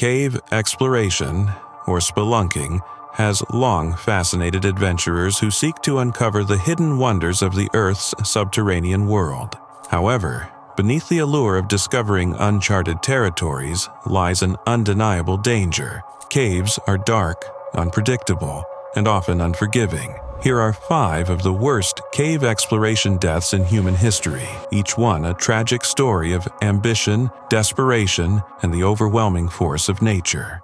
Cave exploration, or spelunking, has long fascinated adventurers who seek to uncover the hidden wonders of the Earth's subterranean world. However, beneath the allure of discovering uncharted territories lies an undeniable danger. Caves are dark, unpredictable, and often unforgiving. Here are 5 of the worst cave exploration deaths in human history, each one a tragic story of ambition, desperation, and the overwhelming force of nature.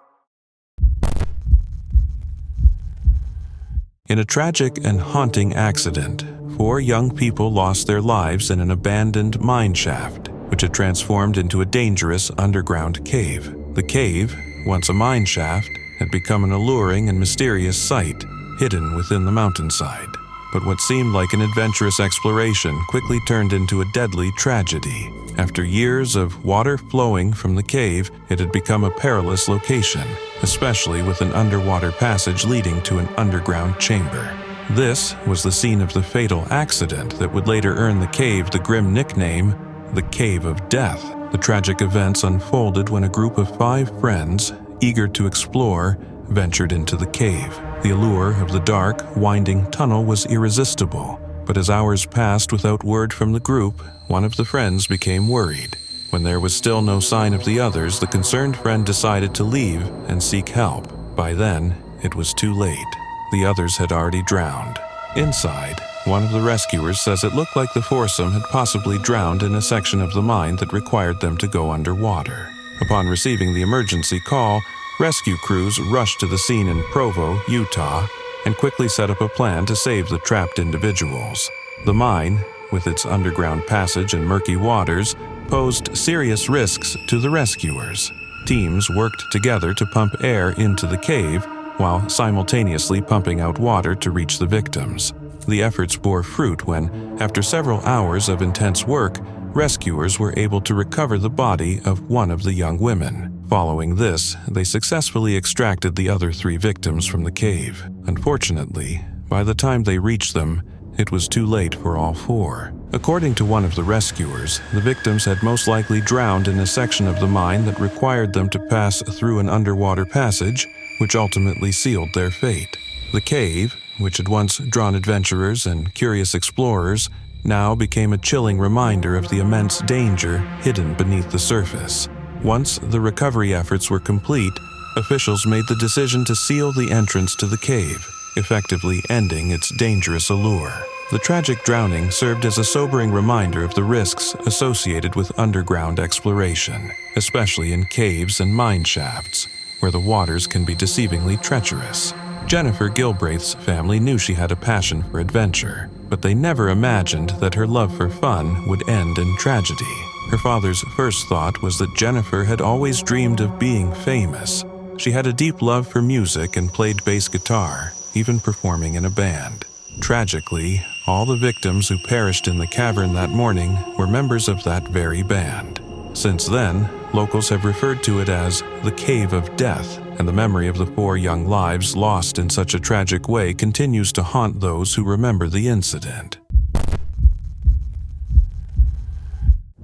In a tragic and haunting accident, 4 young people lost their lives in an abandoned mine shaft, which had transformed into a dangerous underground cave. The cave, once a mine shaft, had become an alluring and mysterious sight, hidden within the mountainside. But what seemed like an adventurous exploration quickly turned into a deadly tragedy. After years of water flowing from the cave, it had become a perilous location, especially with an underwater passage leading to an underground chamber. This was the scene of the fatal accident that would later earn the cave the grim nickname, the Cave of Death. The tragic events unfolded when a group of 5 friends, eager to explore, ventured into the cave. The allure of the dark, winding tunnel was irresistible, but as hours passed without word from the group, one of the friends became worried. When there was still no sign of the others, the concerned friend decided to leave and seek help. By then, it was too late. The others had already drowned. Inside, one of the rescuers says it looked like the foursome had possibly drowned in a section of the mine that required them to go underwater. Upon receiving the emergency call, rescue crews rushed to the scene in Provo, Utah, and quickly set up a plan to save the trapped individuals. The mine, with its underground passage and murky waters, posed serious risks to the rescuers. Teams worked together to pump air into the cave, while simultaneously pumping out water to reach the victims. The efforts bore fruit when, after several hours of intense work, rescuers were able to recover the body of one of the young women. Following this, they successfully extracted the other 3 victims from the cave. Unfortunately, by the time they reached them, it was too late for all 4. According to one of the rescuers, the victims had most likely drowned in a section of the mine that required them to pass through an underwater passage, which ultimately sealed their fate. The cave, which had once drawn adventurers and curious explorers, now became a chilling reminder of the immense danger hidden beneath the surface. Once the recovery efforts were complete, officials made the decision to seal the entrance to the cave, effectively ending its dangerous allure. The tragic drowning served as a sobering reminder of the risks associated with underground exploration, especially in caves and mine shafts, where the waters can be deceivingly treacherous. Jennifer Gilbraith's family knew she had a passion for adventure, but they never imagined that her love for fun would end in tragedy. Her father's first thought was that Jennifer had always dreamed of being famous. She had a deep love for music and played bass guitar, even performing in a band. Tragically, all the victims who perished in the cavern that morning were members of that very band. Since then, locals have referred to it as the Cave of Death, and the memory of the 4 young lives lost in such a tragic way continues to haunt those who remember the incident.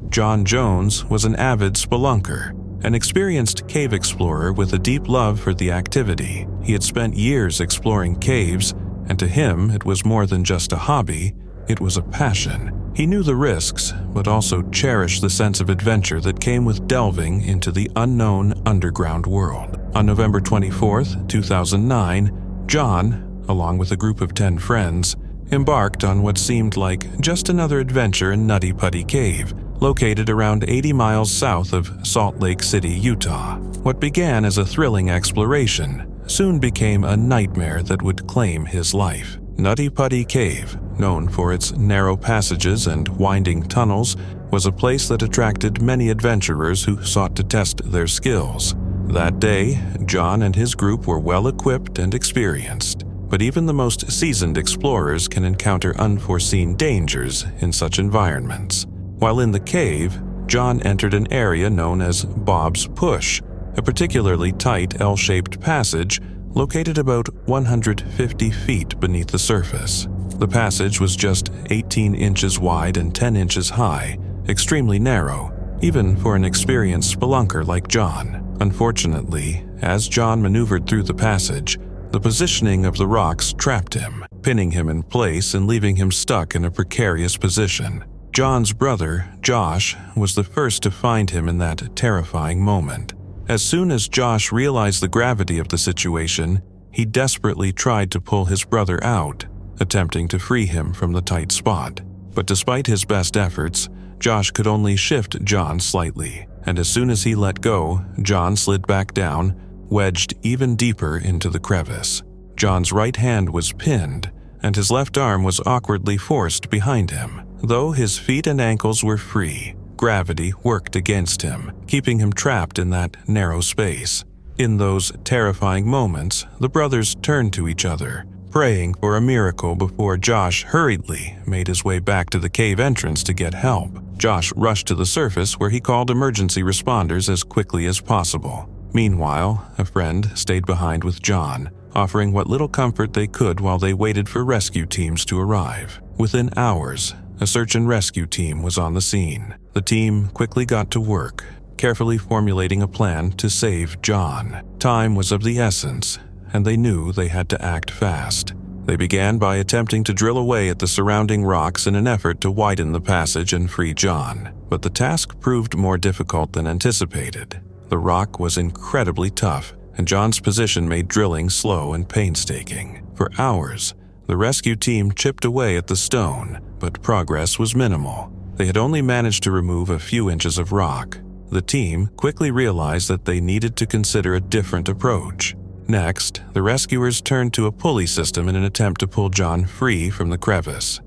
John Jones was an avid spelunker, an experienced cave explorer with a deep love for the activity. He had spent years exploring caves, and to him it was more than just a hobby, it was a passion. He knew the risks, but also cherished the sense of adventure that came with delving into the unknown underground world. On November 24, 2009, John, along with a group of 10 friends, embarked on what seemed like just another adventure in Nutty Putty Cave, located around 80 miles south of Salt Lake City, Utah. What began as a thrilling exploration soon became a nightmare that would claim his life. Nutty Putty Cave, known for its narrow passages and winding tunnels, was a place that attracted many adventurers who sought to test their skills. That day, John and his group were well equipped and experienced, but even the most seasoned explorers can encounter unforeseen dangers in such environments. While in the cave, John entered an area known as Bob's Push, a particularly tight L-shaped passage located about 150 feet beneath the surface. The passage was just 18 inches wide and 10 inches high, extremely narrow, even for an experienced spelunker like John. Unfortunately, as John maneuvered through the passage, the positioning of the rocks trapped him, pinning him in place and leaving him stuck in a precarious position. John's brother, Josh, was the first to find him in that terrifying moment. As soon as Josh realized the gravity of the situation, he desperately tried to pull his brother out, attempting to free him from the tight spot. But despite his best efforts, Josh could only shift John slightly, and as soon as he let go, John slid back down, wedged even deeper into the crevice. John's right hand was pinned, and his left arm was awkwardly forced behind him. Though his feet and ankles were free, gravity worked against him, keeping him trapped in that narrow space. In those terrifying moments, the brothers turned to each other, praying for a miracle before Josh hurriedly made his way back to the cave entrance to get help. Josh rushed to the surface where he called emergency responders as quickly as possible. Meanwhile, a friend stayed behind with John, offering what little comfort they could while they waited for rescue teams to arrive. Within hours, a search and rescue team was on the scene. The team quickly got to work, carefully formulating a plan to save John. Time was of the essence, and they knew they had to act fast. They began by attempting to drill away at the surrounding rocks in an effort to widen the passage and free John. But the task proved more difficult than anticipated. The rock was incredibly tough, and John's position made drilling slow and painstaking. For hours, the rescue team chipped away at the stone, but progress was minimal. They had only managed to remove a few inches of rock. The team quickly realized that they needed to consider a different approach. Next, the rescuers turned to a pulley system in an attempt to pull John free from the crevice.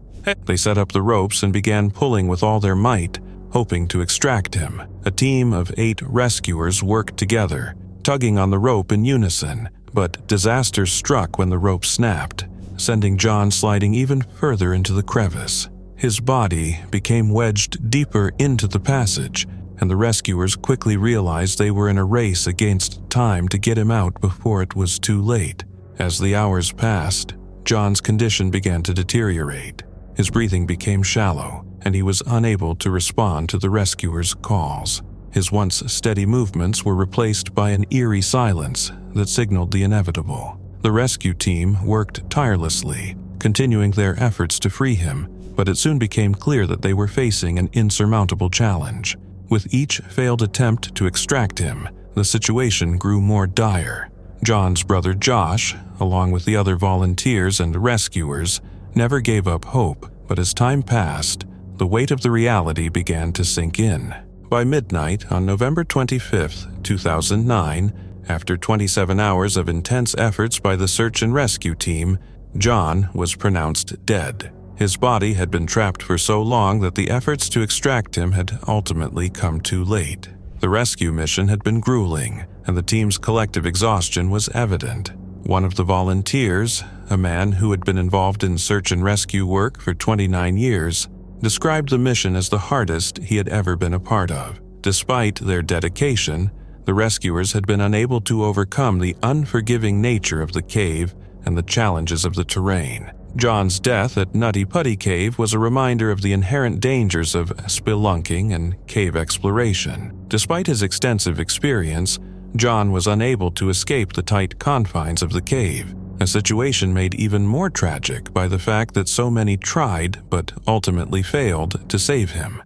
They set up the ropes and began pulling with all their might, hoping to extract him. A team of 8 rescuers worked together, tugging on the rope in unison, but disaster struck when the rope snapped, sending John sliding even further into the crevice. His body became wedged deeper into the passage, and the rescuers quickly realized they were in a race against time to get him out before it was too late. As the hours passed, John's condition began to deteriorate. His breathing became shallow, and he was unable to respond to the rescuers' calls. His once steady movements were replaced by an eerie silence that signaled the inevitable. The rescue team worked tirelessly, continuing their efforts to free him, but it soon became clear that they were facing an insurmountable challenge. With each failed attempt to extract him, the situation grew more dire. John's brother Josh, along with the other volunteers and rescuers, never gave up hope, but as time passed, the weight of the reality began to sink in. By midnight on November 25, 2009, after 27 hours of intense efforts by the search and rescue team, John was pronounced dead. His body had been trapped for so long that the efforts to extract him had ultimately come too late. The rescue mission had been grueling, and the team's collective exhaustion was evident. One of the volunteers, a man who had been involved in search and rescue work for 29 years, described the mission as the hardest he had ever been a part of. Despite their dedication, the rescuers had been unable to overcome the unforgiving nature of the cave and the challenges of the terrain. John's death at Nutty Putty Cave was a reminder of the inherent dangers of spelunking and cave exploration. Despite his extensive experience, John was unable to escape the tight confines of the cave, a situation made even more tragic by the fact that so many tried but ultimately failed to save him.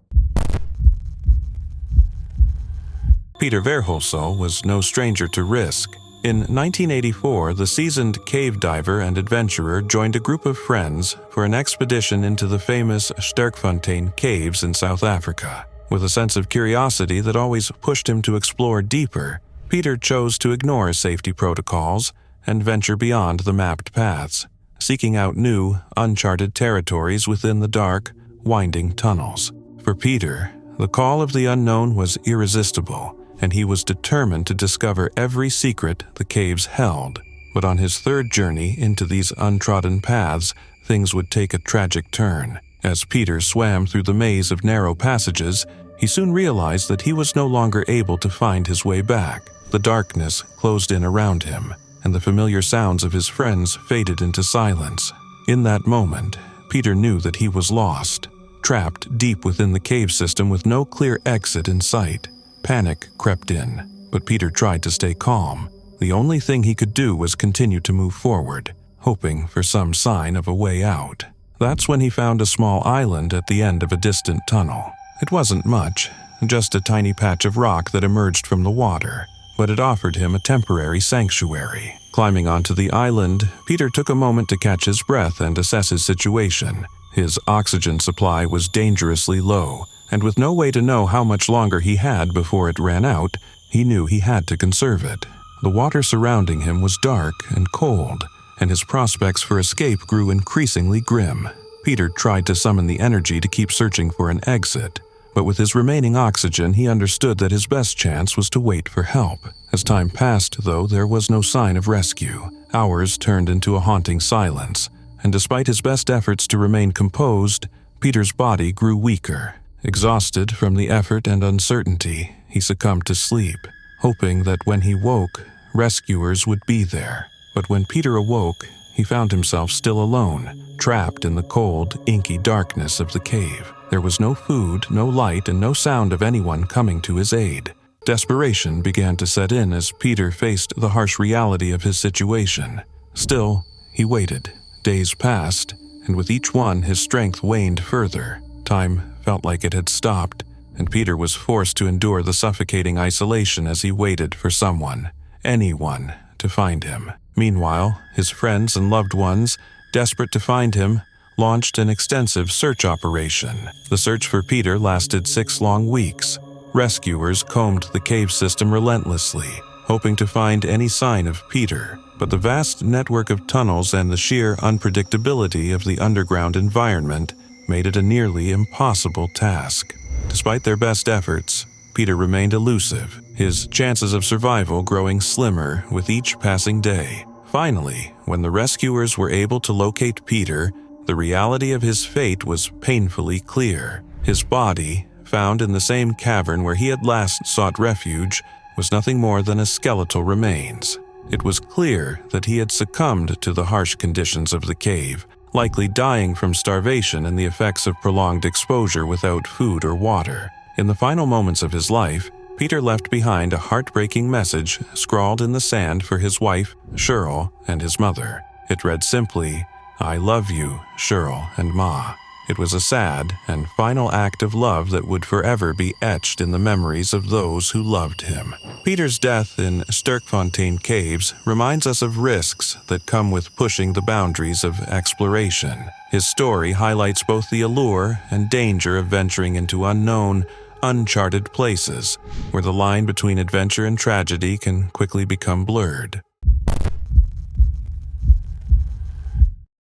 Peter Verhulsel was no stranger to risk. In 1984, the seasoned cave diver and adventurer joined a group of friends for an expedition into the famous Sterkfontein caves in South Africa. With a sense of curiosity that always pushed him to explore deeper, Peter chose to ignore safety protocols and venture beyond the mapped paths, seeking out new, uncharted territories within the dark, winding tunnels. For Peter, the call of the unknown was irresistible, and he was determined to discover every secret the caves held. But on his third journey into these untrodden paths, things would take a tragic turn. As Peter swam through the maze of narrow passages, he soon realized that he was no longer able to find his way back. The darkness closed in around him, and the familiar sounds of his friends faded into silence. In that moment, Peter knew that he was lost, trapped deep within the cave system with no clear exit in sight. Panic crept in. but Peter tried to stay calm. The only thing he could do was continue to move forward, hoping for some sign of a way out. That's when he found a small island at the end of a distant tunnel. It wasn't much, just a tiny patch of rock that emerged from the water, but it offered him a temporary sanctuary. Climbing onto the island, Peter took a moment to catch his breath and assess his situation. His oxygen supply was dangerously low, and with no way to know how much longer he had before it ran out, he knew he had to conserve it. The water surrounding him was dark and cold, and his prospects for escape grew increasingly grim. Peter tried to summon the energy to keep searching for an exit, but with his remaining oxygen, he understood that his best chance was to wait for help. As time passed, though, there was no sign of rescue. Hours turned into a haunting silence, and despite his best efforts to remain composed, Peter's body grew weaker. Exhausted from the effort and uncertainty, he succumbed to sleep, hoping that when he woke, rescuers would be there. But when Peter awoke, he found himself still alone, trapped in the cold, inky darkness of the cave. There was no food, no light, and no sound of anyone coming to his aid. Desperation began to set in as Peter faced the harsh reality of his situation. Still, he waited. Days passed, and with each one his strength waned further. Time felt like it had stopped, and Peter was forced to endure the suffocating isolation as he waited for someone, anyone, to find him. Meanwhile, his friends and loved ones, desperate to find him, launched an extensive search operation. The search for Peter lasted 6 long weeks. Rescuers combed the cave system relentlessly, hoping to find any sign of Peter, but the vast network of tunnels and the sheer unpredictability of the underground environment made it a nearly impossible task. Despite their best efforts, Peter remained elusive, his chances of survival growing slimmer with each passing day. Finally, when the rescuers were able to locate Peter, the reality of his fate was painfully clear. His body, found in the same cavern where he had last sought refuge, was nothing more than a skeletal remains. It was clear that he had succumbed to the harsh conditions of the cave, likely dying from starvation and the effects of prolonged exposure without food or water. In the final moments of his life, Peter left behind a heartbreaking message scrawled in the sand for his wife, Cheryl, and his mother. It read simply, "I love you, Cheryl and Ma." It was a sad and final act of love that would forever be etched in the memories of those who loved him. Peter's death in Sterkfontein Caves reminds us of risks that come with pushing the boundaries of exploration. His story highlights both the allure and danger of venturing into unknown, uncharted places, where the line between adventure and tragedy can quickly become blurred.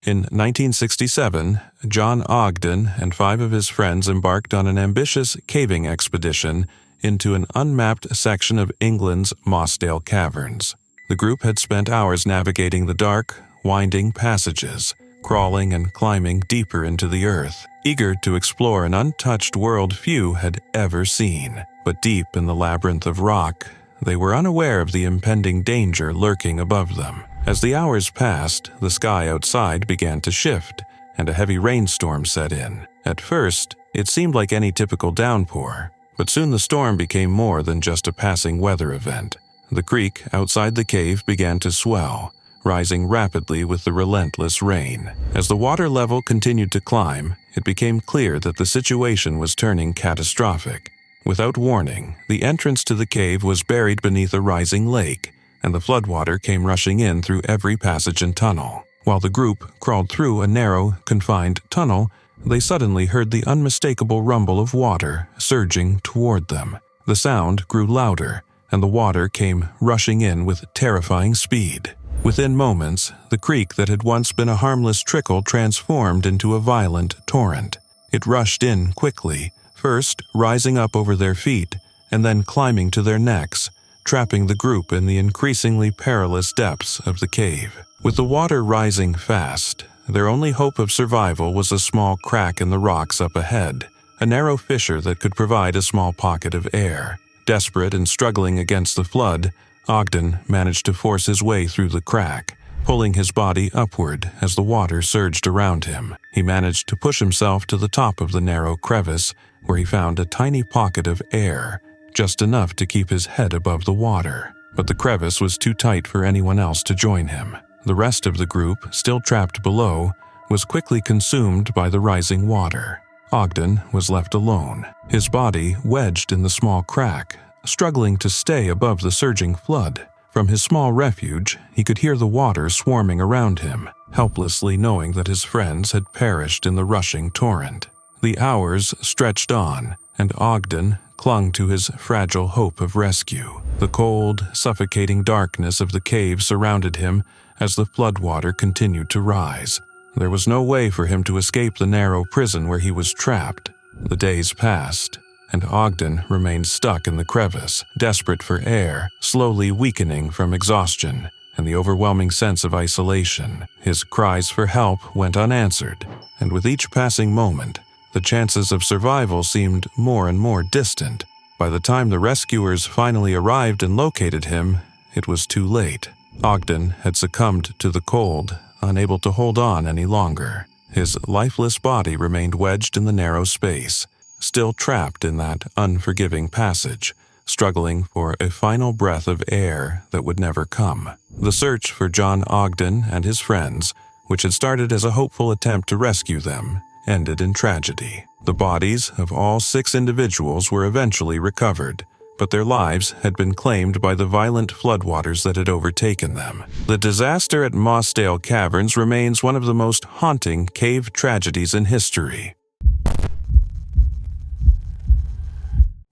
In 1967, John Ogden and 5 of his friends embarked on an ambitious caving expedition into an unmapped section of England's Mossdale Caverns. The group had spent hours navigating the dark, winding passages, crawling and climbing deeper into the earth, eager to explore an untouched world few had ever seen. But deep in the labyrinth of rock, they were unaware of the impending danger lurking above them. As the hours passed, the sky outside began to shift, and a heavy rainstorm set in. At first, it seemed like any typical downpour, but soon the storm became more than just a passing weather event. The creek outside the cave began to swell, rising rapidly with the relentless rain. As the water level continued to climb, it became clear that the situation was turning catastrophic. Without warning, the entrance to the cave was buried beneath a rising lake, and the floodwater came rushing in through every passage and tunnel. While the group crawled through a narrow, confined tunnel, they suddenly heard the unmistakable rumble of water surging toward them. The sound grew louder, and the water came rushing in with terrifying speed. Within moments, the creek that had once been a harmless trickle transformed into a violent torrent. It rushed in quickly, first rising up over their feet, and then climbing to their necks, trapping the group in the increasingly perilous depths of the cave. With the water rising fast, their only hope of survival was a small crack in the rocks up ahead, a narrow fissure that could provide a small pocket of air. Desperate and struggling against the flood, Ogden managed to force his way through the crack, pulling his body upward as the water surged around him. He managed to push himself to the top of the narrow crevice, where he found a tiny pocket of air, just enough to keep his head above the water. But the crevice was too tight for anyone else to join him. The rest of the group, still trapped below, was quickly consumed by the rising water. Ogden was left alone, his body wedged in the small crack, struggling to stay above the surging flood. From his small refuge, he could hear the water swarming around him, helplessly knowing that his friends had perished in the rushing torrent. The hours stretched on, and Ogden clung to his fragile hope of rescue. The cold, suffocating darkness of the cave surrounded him as the floodwater continued to rise. There was no way for him to escape the narrow prison where he was trapped. The days passed, and Ogden remained stuck in the crevice, desperate for air, slowly weakening from exhaustion and the overwhelming sense of isolation. His cries for help went unanswered, and with each passing moment, the chances of survival seemed more and more distant. By the time the rescuers finally arrived and located him, it was too late. Ogden had succumbed to the cold, unable to hold on any longer. His lifeless body remained wedged in the narrow space, still trapped in that unforgiving passage, struggling for a final breath of air that would never come. The search for John Ogden and his friends, which had started as a hopeful attempt to rescue them, ended in tragedy. The bodies of all 6 individuals were eventually recovered, but their lives had been claimed by the violent floodwaters that had overtaken them. The disaster at Mossdale Caverns remains one of the most haunting cave tragedies in history.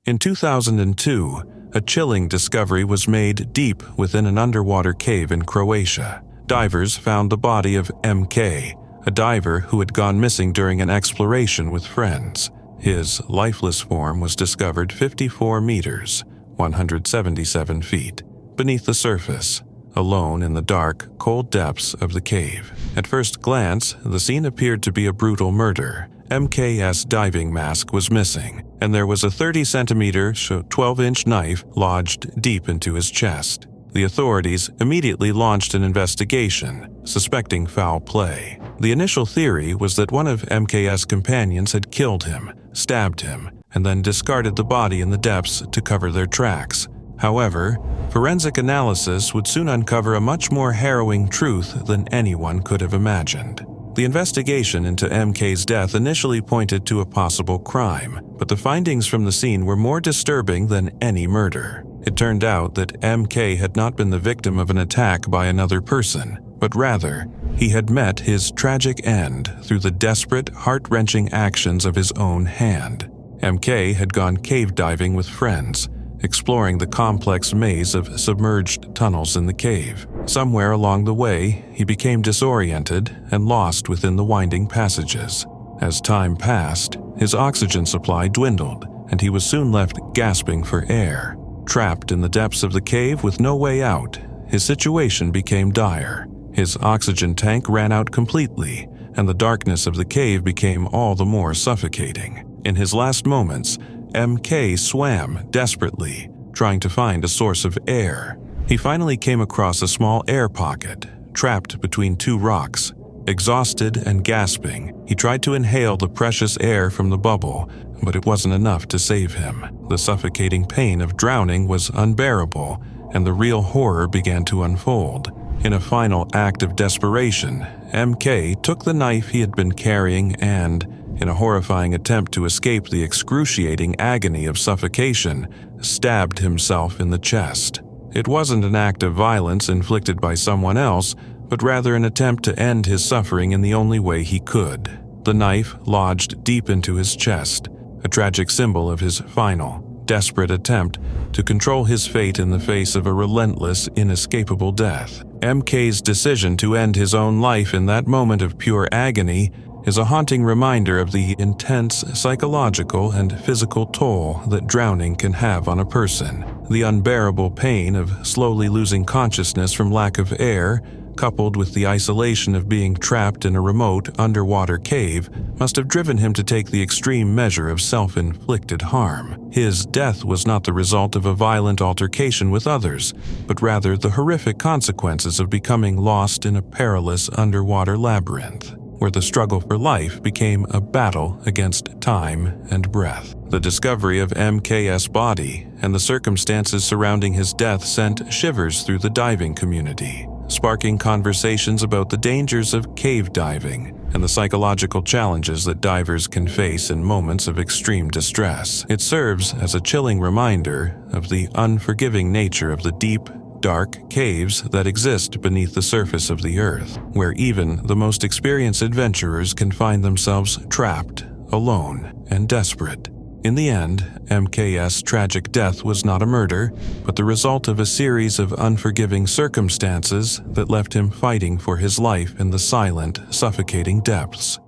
In 2002, a chilling discovery was made deep within an underwater cave in Croatia. Divers found the body of MK, a diver who had gone missing during an exploration with friends. His lifeless form was discovered 54 meters, 177 feet, beneath the surface, alone in the dark, cold depths of the cave. At first glance, the scene appeared to be a brutal murder. MK's diving mask was missing, and there was a 30-centimeter, 12-inch knife lodged deep into his chest. The authorities immediately launched an investigation, suspecting foul play. The initial theory was that one of MK's companions had killed him, stabbed him, and then discarded the body in the depths to cover their tracks. However, forensic analysis would soon uncover a much more harrowing truth than anyone could have imagined. The investigation into MK's death initially pointed to a possible crime, but the findings from the scene were more disturbing than any murder. It turned out that MK had not been the victim of an attack by another person, but rather, he had met his tragic end through the desperate, heart-wrenching actions of his own hand. MK had gone cave diving with friends, exploring the complex maze of submerged tunnels in the cave. Somewhere along the way, he became disoriented and lost within the winding passages. As time passed, his oxygen supply dwindled, and he was soon left gasping for air. Trapped in the depths of the cave with no way out, his situation became dire. His oxygen tank ran out completely, and the darkness of the cave became all the more suffocating. In his last moments, MK swam desperately, trying to find a source of air. He finally came across a small air pocket, trapped between 2 rocks. Exhausted and gasping, he tried to inhale the precious air from the bubble, but it wasn't enough to save him. The suffocating pain of drowning was unbearable, and the real horror began to unfold. In a final act of desperation, MK took the knife he had been carrying and, in a horrifying attempt to escape the excruciating agony of suffocation, stabbed himself in the chest. It wasn't an act of violence inflicted by someone else, but rather an attempt to end his suffering in the only way he could. The knife lodged deep into his chest, a tragic symbol of his final, desperate attempt to control his fate in the face of a relentless, inescapable death. MK's decision to end his own life in that moment of pure agony is a haunting reminder of the intense psychological and physical toll that drowning can have on a person. The unbearable pain of slowly losing consciousness from lack of air, coupled with the isolation of being trapped in a remote underwater cave, must have driven him to take the extreme measure of self-inflicted harm. His death was not the result of a violent altercation with others, but rather the horrific consequences of becoming lost in a perilous underwater labyrinth. where the struggle for life became a battle against time and breath. The discovery of MK's body and the circumstances surrounding his death sent shivers through the diving community, sparking conversations about the dangers of cave diving and the psychological challenges that divers can face in moments of extreme distress. It serves as a chilling reminder of the unforgiving nature of the deep, dark caves that exist beneath the surface of the earth, where even the most experienced adventurers can find themselves trapped, alone, and desperate. In the end, MK's tragic death was not a murder, but the result of a series of unforgiving circumstances that left him fighting for his life in the silent, suffocating depths.